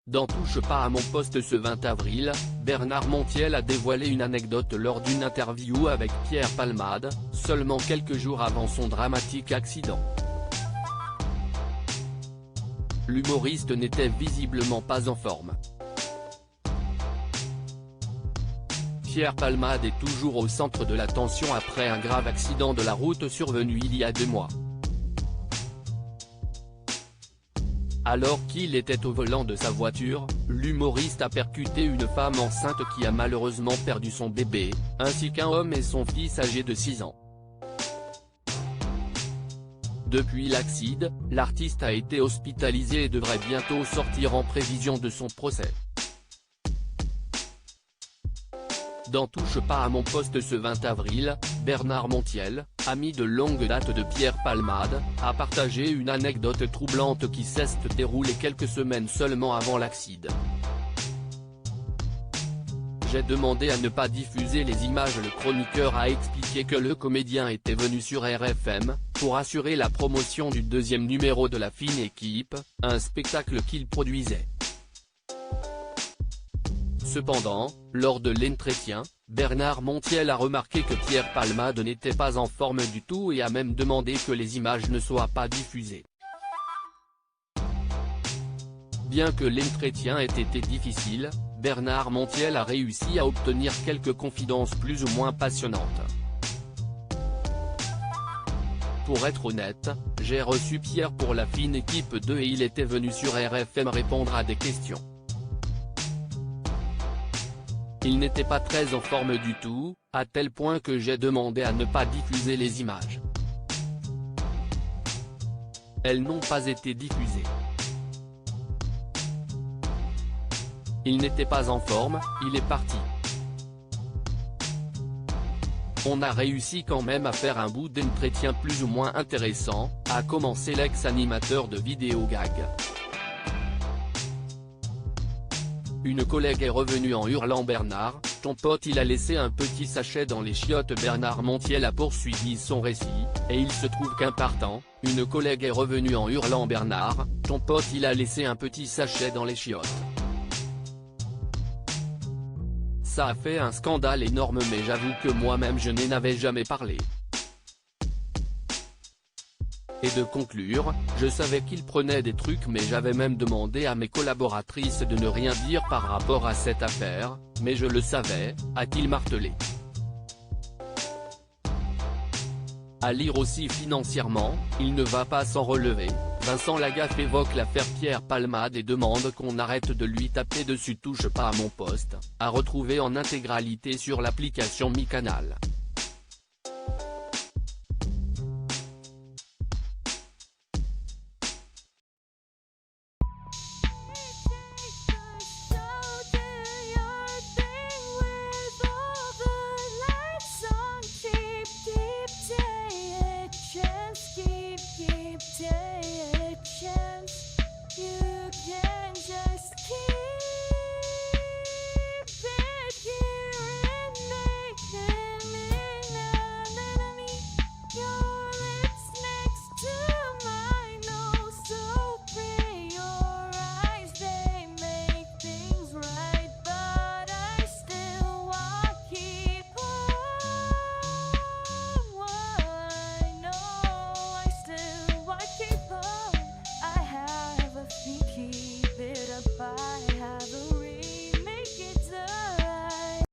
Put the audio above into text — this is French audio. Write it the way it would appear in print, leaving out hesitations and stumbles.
Dans Touche pas à mon poste ce 20 avril, Bernard Montiel a dévoilé une anecdote lors d'une interview avec Pierre Palmade, seulement quelques jours avant son dramatique accident. L'humoriste n'était visiblement pas en forme. Pierre Palmade est toujours au centre de l'attention après un grave accident de la route survenu il y a 2 mois. Alors qu'il était au volant de sa voiture, l'humoriste a percuté une femme enceinte qui a malheureusement perdu son bébé, ainsi qu'un homme et son fils âgé de 6 ans. Depuis l'accident, l'artiste a été hospitalisé et devrait bientôt sortir en prévision de son procès. Dans Touche pas à mon poste ce 20 avril, Bernard Montiel, ami de longue date de Pierre Palmade, a partagé une anecdote troublante qui s'est déroulée quelques semaines seulement avant l'accident. J'ai demandé à ne pas diffuser les images. Le chroniqueur a expliqué que le comédien était venu sur RFM, pour assurer la promotion du 2e numéro de La Fine Équipe, un spectacle qu'il produisait. Cependant, lors de l'entretien, Bernard Montiel a remarqué que Pierre Palmade n'était pas en forme du tout et a même demandé que les images ne soient pas diffusées. Bien que l'entretien ait été difficile, Bernard Montiel a réussi à obtenir quelques confidences plus ou moins passionnantes. Pour être honnête, j'ai reçu Pierre pour La Fine Équipe 2 et il était venu sur RFM répondre à des questions. Il n'était pas très en forme du tout, à tel point que j'ai demandé à ne pas diffuser les images. Elles n'ont pas été diffusées. Il n'était pas en forme, il est parti. On a réussi quand même à faire un bout d'entretien plus ou moins intéressant, a commencé l'ex-animateur de vidéo gag. Une collègue est revenue en hurlant: Bernard, ton pote il a laissé un petit sachet dans les chiottes. Bernard Montiel a poursuivi son récit, et il se trouve qu'un partant, une collègue est revenue en hurlant: Bernard, ton pote il a laissé un petit sachet dans les chiottes. Ça a fait un scandale énorme, mais j'avoue que moi-même je n'en avais jamais parlé. Et de conclure, je savais qu'il prenait des trucs, mais j'avais même demandé à mes collaboratrices de ne rien dire par rapport à cette affaire, mais je le savais, a-t-il martelé. À lire aussi: financièrement, il ne va pas s'en relever. Vincent Lagaffe évoque l'affaire Pierre Palmade et demande qu'on arrête de lui taper dessus. Touche pas à mon poste, à retrouver en intégralité sur l'application Mi Canal.